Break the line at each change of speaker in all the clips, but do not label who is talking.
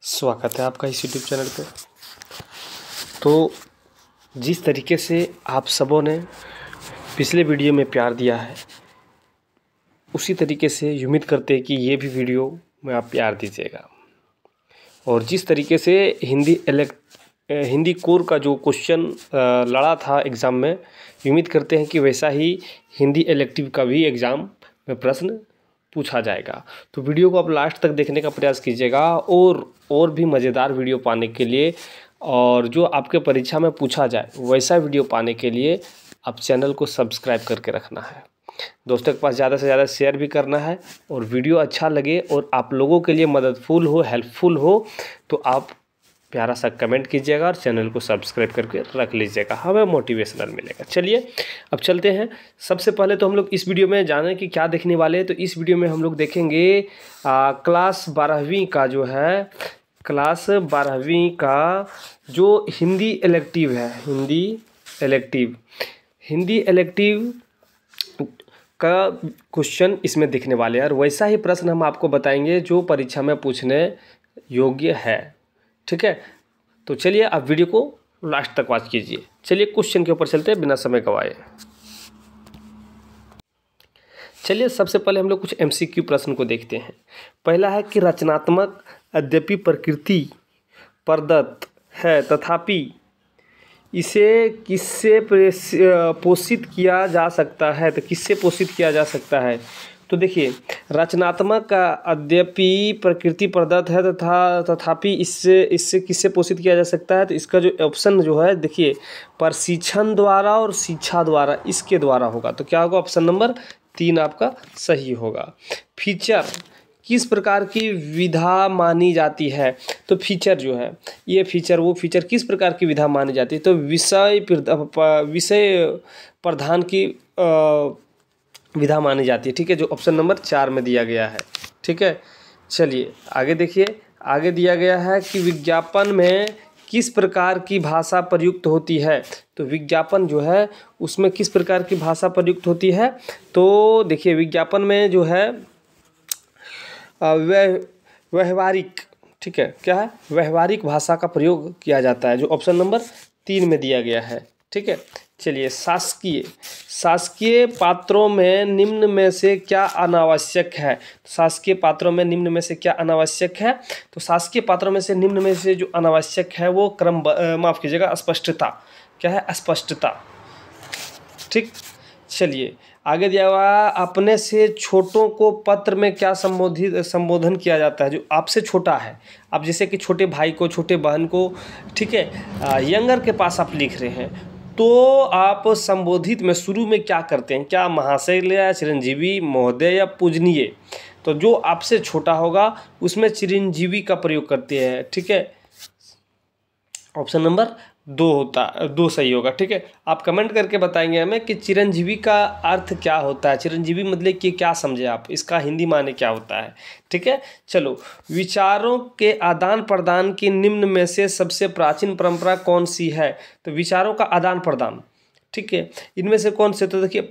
स्वागत है आपका इस यूट्यूब चैनल पे। तो जिस तरीके से आप सबों ने पिछले वीडियो में प्यार दिया है, उसी तरीके से उम्मीद करते हैं कि ये भी वीडियो में आप प्यार दीजिएगा। और जिस तरीके से हिंदी कोर का जो क्वेश्चन लड़ा था एग्ज़ाम में, उम्मीद करते हैं कि वैसा ही हिंदी इलेक्टिव का भी एग्ज़ाम में प्रश्न पूछा जाएगा। तो वीडियो को आप लास्ट तक देखने का प्रयास कीजिएगा और भी मज़ेदार वीडियो पाने के लिए और जो आपके परीक्षा में पूछा जाए वैसा वीडियो पाने के लिए आप चैनल को सब्सक्राइब करके रखना है। दोस्तों के पास ज़्यादा से ज़्यादा शेयर भी करना है और वीडियो अच्छा लगे और आप लोगों के लिए मददफुल हो, हेल्पफुल हो तो आप प्यारा सा कमेंट कीजिएगा और चैनल को सब्सक्राइब करके रख लीजिएगा, हमें मोटिवेशनल मिलेगा। चलिए अब चलते हैं। सबसे पहले तो हम लोग इस वीडियो में जाने कि क्या देखने वाले हैं। तो इस वीडियो में हम लोग देखेंगे क्लास 12वीं का जो है, क्लास 12वीं का जो हिंदी इलेक्टिव है, हिंदी इलेक्टिव का क्वेश्चन इसमें दिखने वाले हैं और वैसा ही प्रश्न हम आपको बताएंगे जो परीक्षा में पूछने योग्य है। ठीक है, तो चलिए आप वीडियो को लास्ट तक वॉच कीजिए। चलिए क्वेश्चन के ऊपर चलते हैं बिना समय गवाए। चलिए सबसे पहले हम लोग कुछ एमसीक्यू प्रश्न को देखते हैं। पहला है कि रचनात्मक यद्यपि प्रकृति प्रदत्त है तथापि इसे किससे पोषित किया जा सकता है। तो किससे पोषित किया जा सकता है, तो देखिए रचनात्मक यद्यपि प्रकृति प्रदत्त है तथापि इससे किससे पोषित किया जा सकता है। तो इसका जो ऑप्शन जो है देखिए, प्रशिक्षण द्वारा और शिक्षा द्वारा, इसके द्वारा होगा। तो क्या होगा, ऑप्शन नंबर 3 आपका सही होगा। फीचर किस प्रकार की विधा मानी जाती है। तो फीचर जो है, ये फीचर वो फीचर किस प्रकार की विधा मानी जाती है। तो विषय प्रधान की विधा मानी जाती है। ठीक है, जो ऑप्शन नंबर 4 में दिया गया है। ठीक है, चलिए आगे देखिए। आगे दिया गया है कि विज्ञापन में किस प्रकार की भाषा प्रयुक्त होती है। तो विज्ञापन जो है उसमें किस प्रकार की भाषा प्रयुक्त होती है। तो देखिए विज्ञापन में जो है व्यवहारिक, ठीक है, क्या है, व्यवहारिक भाषा का प्रयोग किया जाता है, जो ऑप्शन नंबर 3 में दिया गया है। ठीक है, चलिए शासकीय पात्रों में निम्न में से क्या अनावश्यक है। शासकीय पात्रों में निम्न में से क्या अनावश्यक है। तो शासकीय पात्रों में से निम्न में से जो अनावश्यक है वो माफ़ कीजिएगा, स्पष्टता। क्या है, स्पष्टता। ठीक, चलिए आगे दिया हुआ, अपने से छोटों को पत्र में क्या संबोधन किया जाता है। जो आपसे छोटा है, आप जैसे कि छोटे भाई को, छोटे बहन को, ठीक है, यंगर के पास आप लिख रहे हैं, तो आप संबोधित में शुरू में क्या करते हैं, क्या महाशय या चिरंजीवी, महोदय या पूजनीय। तो जो आपसे छोटा होगा उसमें चिरंजीवी का प्रयोग करते हैं। ठीक है, ऑप्शन नंबर 2 सही होगा। ठीक है, आप कमेंट करके बताएंगे हमें कि चिरंजीवी का अर्थ क्या होता है। चिरंजीवी मतलब कि क्या समझे आप, इसका हिंदी माने क्या होता है। ठीक है, चलो, विचारों के आदान प्रदान की निम्न में से सबसे प्राचीन परंपरा कौन सी है। तो विचारों का आदान प्रदान, ठीक है, इनमें से कौन से। तो देखिए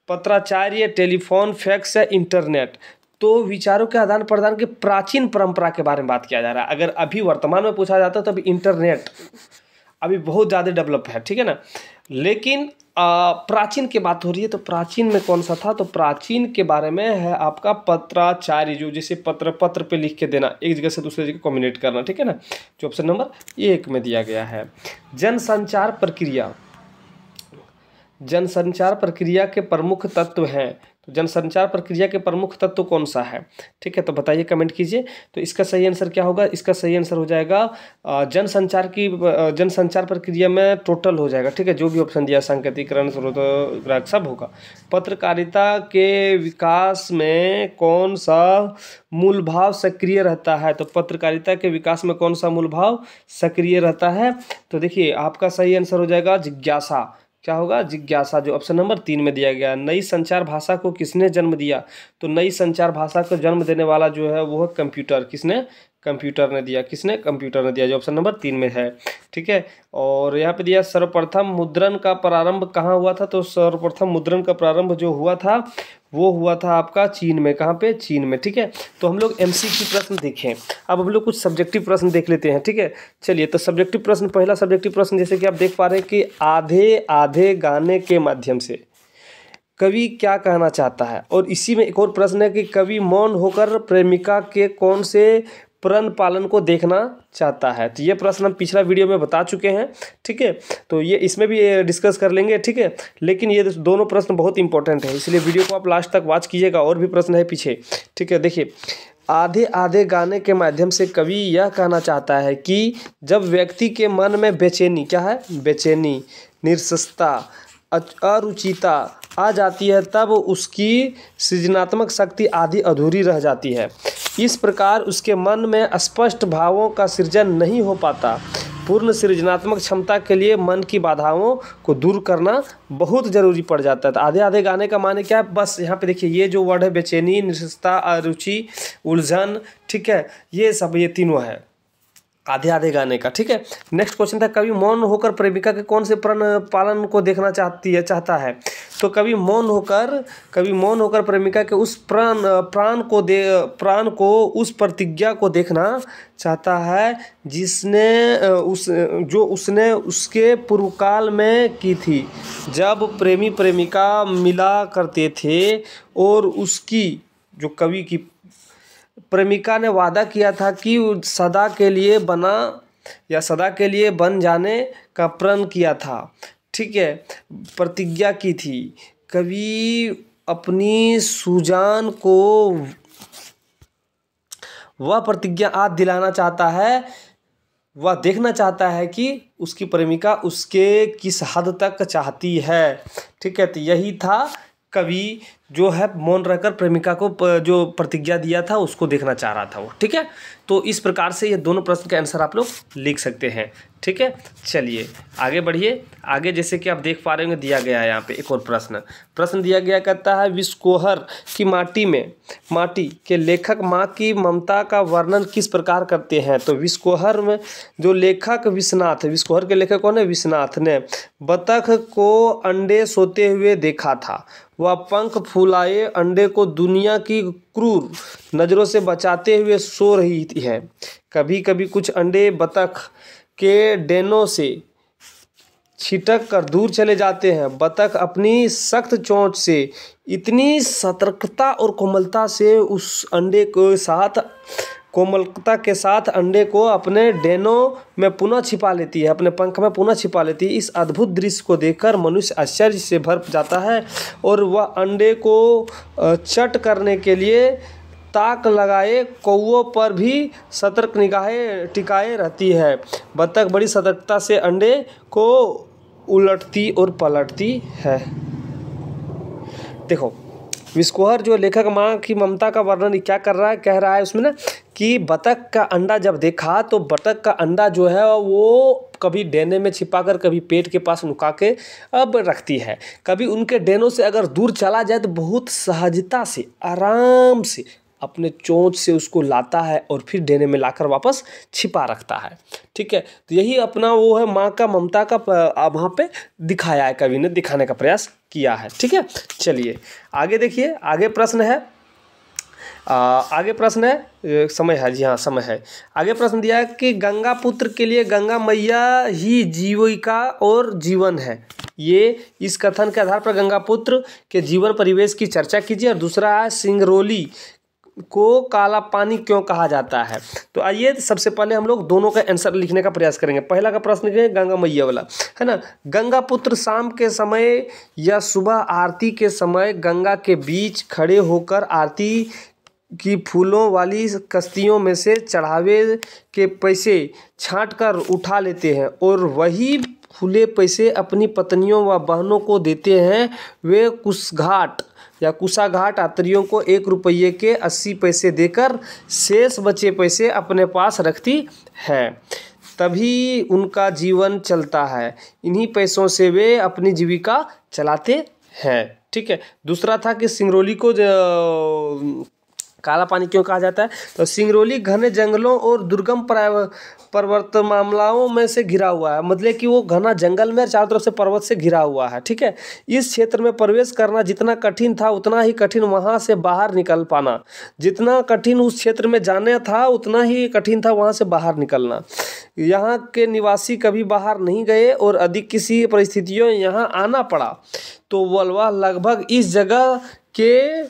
पत्राचार्य, टेलीफोन, फैक्स या इंटरनेट। तो विचारों के आदान प्रदान के प्राचीन परंपरा के बारे में बात किया जा रहा है। अगर अभी वर्तमान में पूछा जाता तो अभी इंटरनेट अभी बहुत ज़्यादा डेवलप है, ठीक है ना। लेकिन प्राचीन की बात हो रही है, तो प्राचीन में कौन सा था। तो प्राचीन के बारे में है आपका पत्राचार्य, जो जैसे पत्र पे लिख के देना, एक जगह से दूसरे जगह कम्युनिकेट करना, ठीक है ना, जो ऑप्शन नंबर 1 में दिया गया है। जनसंचार प्रक्रिया के प्रमुख तत्व हैं। तो जनसंचार प्रक्रिया के प्रमुख तत्व कौन सा है। ठीक है, तो बताइए, कमेंट कीजिए। तो इसका सही आंसर क्या होगा। इसका सही आंसर हो जाएगा जनसंचार प्रक्रिया में टोटल हो जाएगा। ठीक है, जो भी ऑप्शन दिया, सांकेतिकरण, स्रोत सब होगा। पत्रकारिता के विकास में कौन सा मूल भाव सक्रिय रहता है। तो पत्रकारिता के विकास में कौन सा मूल भाव सक्रिय रहता है। तो देखिए आपका सही आंसर हो जाएगा जिज्ञासा। क्या होगा, जिज्ञासा, जो ऑप्शन नंबर 3 में दिया गया। नई संचार भाषा को किसने जन्म दिया। तो नई संचार भाषा को जन्म देने वाला जो है वो है कंप्यूटर। किसने, कंप्यूटर ने दिया। किसने, कंप्यूटर ने दिया, जो ऑप्शन नंबर 3 में है। ठीक है, और यहाँ पे दिया सर्वप्रथम मुद्रण का प्रारंभ कहाँ हुआ था। तो सर्वप्रथम मुद्रण का प्रारंभ जो हुआ था वो हुआ था आपका चीन में। कहाँ पे? चीन में। ठीक है, तो हम लोग MCQ प्रश्न देखें। अब हम लोग कुछ सब्जेक्टिव प्रश्न देख लेते हैं। ठीक है, चलिए, तो सब्जेक्टिव प्रश्न, पहला सब्जेक्टिव प्रश्न जैसे कि आप देख पा रहे हैं कि आधे आधे गाने के माध्यम से कवि क्या कहना चाहता है। और इसी में एक और प्रश्न है कि कवि मौन होकर प्रेमिका के कौन से प्रण पालन को देखना चाहता है। तो ये प्रश्न हम पिछला वीडियो में बता चुके हैं। ठीक है, तो ये इसमें भी डिस्कस कर लेंगे। ठीक है, लेकिन ये दोनों प्रश्न बहुत इंपॉर्टेंट है, इसलिए वीडियो को आप लास्ट तक वॉच कीजिएगा। और भी प्रश्न है पीछे। ठीक है, देखिए, आधे आधे गाने के माध्यम से कवि यह कहना चाहता है कि जब व्यक्ति के मन में बेचैनी, क्या है? बेचैनी, निरसता, अरुचिता आ जाती है, तब उसकी सृजनात्मक शक्ति आधी अधूरी रह जाती है। इस प्रकार उसके मन में स्पष्ट भावों का सृजन नहीं हो पाता। पूर्ण सृजनात्मक क्षमता के लिए मन की बाधाओं को दूर करना बहुत ज़रूरी पड़ जाता है। तो आधे आधे गाने का माने क्या है? बस यहाँ पे देखिए, ये जो वर्ड है बेचैनी, निरसता, अरुचि, उलझन, ठीक है, ये सब, ये तीनों है आधे आधे गाने का। ठीक है, नेक्स्ट क्वेश्चन था, कवि मौन होकर प्रेमिका के कौन से प्रण पालन को देखना चाहता है। तो कवि मौन होकर प्रेमिका के उस प्राण को उस प्रतिज्ञा को देखना चाहता है उसने उसके पूर्व काल में की थी, जब प्रेमी प्रेमिका मिला करते थे और उसकी, जो कवि की प्रेमिका ने वादा किया था कि सदा के लिए बन जाने का प्रण किया था। ठीक है, प्रतिज्ञा की थी। कवि अपनी सुजान को वह प्रतिज्ञा आज दिलाना चाहता है। वह देखना चाहता है कि उसकी प्रेमिका उसके किस हद तक चाहती है। ठीक है, तो यही था, कवि जो है मौन रहकर प्रेमिका को जो प्रतिज्ञा दिया था उसको देखना चाह रहा था वो। ठीक है, तो इस प्रकार से ये दोनों प्रश्न के आंसर आप लोग लिख सकते हैं। ठीक है, चलिए आगे बढ़िए। आगे जैसे कि आप देख पा रहे होंगे, दिया गया है यहाँ पे एक और प्रश्न दिया गया, कहता है विस्कोहर की माटी के लेखक माँ की ममता का वर्णन किस प्रकार करते हैं। तो विस्कोहर में जो लेखक विस्कोहर के लेखक कौन है? विश्वनाथ ने बतख को अंडे सोते हुए देखा था। वह पंख फुलाए अंडे को दुनिया की क्रूर नज़रों से बचाते हुए सो रही है। कभी कभी कुछ अंडे बतख के डेनों से छिटक कर दूर चले जाते हैं। बतख अपनी सख्त चोंच से इतनी सतर्कता और कोमलता के साथ अंडे को अपने डेनों में पुनः छिपा लेती है, अपने पंख में पुनः छिपा लेती है। इस अद्भुत दृश्य को देखकर मनुष्य आश्चर्य से भर जाता है और वह अंडे को चट करने के लिए ताक लगाए कौवों पर भी सतर्क निगाहें टिकाए रहती है। बतख बड़ी सतर्कता से अंडे को उलटती और पलटती है। देखो, विस्कोहर जो लेखक माँ की ममता का वर्णन क्या कर रहा है, कह रहा है उसमें ना कि बतख का अंडा जब देखा तो बतख का अंडा जो है वो कभी डेने में छिपाकर, कभी पेट के पास नुका के अब रखती है। कभी उनके डेनों से अगर दूर चला जाए तो बहुत सहजता से, आराम से अपने चोंच से उसको लाता है और फिर डेने में लाकर वापस छिपा रखता है। ठीक है, तो यही अपना वो है, माँ का ममता का वहाँ पे दिखाया है, कवि ने दिखाने का प्रयास किया है। ठीक है, चलिए आगे देखिए। आगे प्रश्न है, समय है, जी हाँ समय है। आगे प्रश्न दिया है कि गंगा पुत्र के लिए गंगा मैया ही जीविका और जीवन है। ये इस कथन के आधार पर गंगा पुत्र के जीवन परिवेश की चर्चा कीजिए। और दूसरा है, सिंगरौली को काला पानी क्यों कहा जाता है। तो आइए सबसे पहले हम लोग दोनों का आंसर लिखने का प्रयास करेंगे। पहला का प्रश्न है गंगा मैया वाला, है ना। गंगा पुत्र शाम के समय या सुबह आरती के समय गंगा के बीच खड़े होकर आरती की फूलों वाली कश्तियों में से चढ़ावे के पैसे छांटकर उठा लेते हैं और वही फूले पैसे अपनी पत्नियों व बहनों को देते हैं। वे कुशाघाट यात्रियों को 1 रुपये के 80 पैसे देकर शेष बचे पैसे अपने पास रखती है, तभी उनका जीवन चलता है। इन्हीं पैसों से वे अपनी जीविका चलाते हैं। ठीक है, दूसरा था कि सिंगरौली को काला पानी क्यों कहा जाता है? तो सिंगरौली घने जंगलों और दुर्गम पर्वत मामलाओं में से घिरा हुआ है, मतलब कि वो घना जंगल में चारों तरफ से पर्वत से घिरा हुआ है, ठीक है। इस क्षेत्र में प्रवेश करना जितना कठिन था उतना ही कठिन वहाँ से बाहर निकल पाना, जितना कठिन उस क्षेत्र में जाने था उतना ही कठिन था वहाँ से बाहर निकलना। यहाँ के निवासी कभी बाहर नहीं गए और अधिक किसी परिस्थितियों यहाँ आना पड़ा तो वह लगभग इस जगह के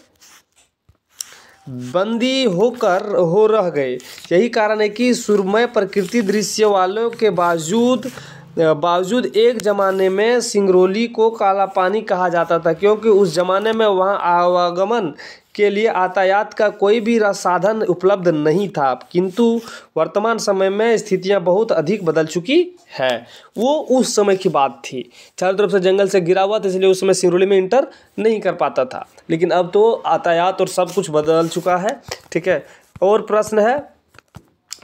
बंदी हो रह गए। यही कारण है कि सुरमय प्रकृति दृश्य वालों के बावजूद एक ज़माने में सिंगरौली को काला पानी कहा जाता था, क्योंकि उस ज़माने में वहाँ आवागमन के लिए यातायात का कोई भी साधन उपलब्ध नहीं था। किंतु वर्तमान समय में स्थितियाँ बहुत अधिक बदल चुकी है। वो उस समय की बात थी, चारों तरफ से जंगल से घिरा हुआ था, इसलिए उस समय सिंगरौली में इंटर नहीं कर पाता था। लेकिन अब तो यातायात और सब कुछ बदल चुका है, ठीक है। और प्रश्न है,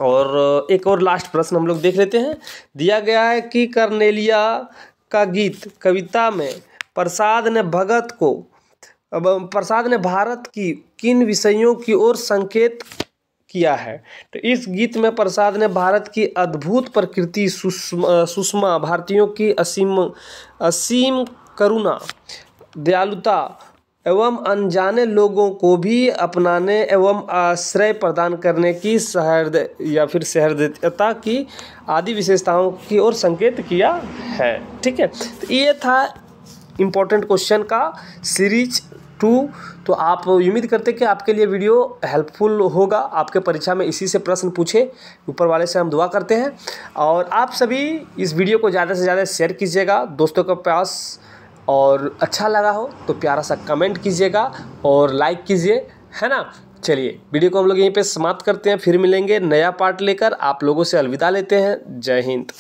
और एक और लास्ट प्रश्न हम लोग देख लेते हैं। दिया गया है कि कर्नेलिया का गीत कविता में प्रसाद ने भारत की किन विषयों की ओर संकेत किया है? तो इस गीत में प्रसाद ने भारत की अद्भुत प्रकृति, सुषमा भारतीयों की असीम करुणा, दयालुता एवं अनजाने लोगों को भी अपनाने एवं आश्रय प्रदान करने की सहृदयता की आदि विशेषताओं की ओर संकेत किया है, ठीक है। तो ये था इम्पोर्टेंट क्वेश्चन का सीरीज 2। तो आप उम्मीद करते कि आपके लिए वीडियो हेल्पफुल होगा, आपके परीक्षा में इसी से प्रश्न पूछे, ऊपर वाले से हम दुआ करते हैं। और आप सभी इस वीडियो को ज़्यादा से ज़्यादा शेयर कीजिएगा दोस्तों के पास, और अच्छा लगा हो तो प्यारा सा कमेंट कीजिएगा और लाइक कीजिए, है ना। चलिए वीडियो को हम लोग यहीं पे समाप्त करते हैं, फिर मिलेंगे नया पार्ट लेकर। आप लोगों से अलविदा लेते हैं। जय हिंद।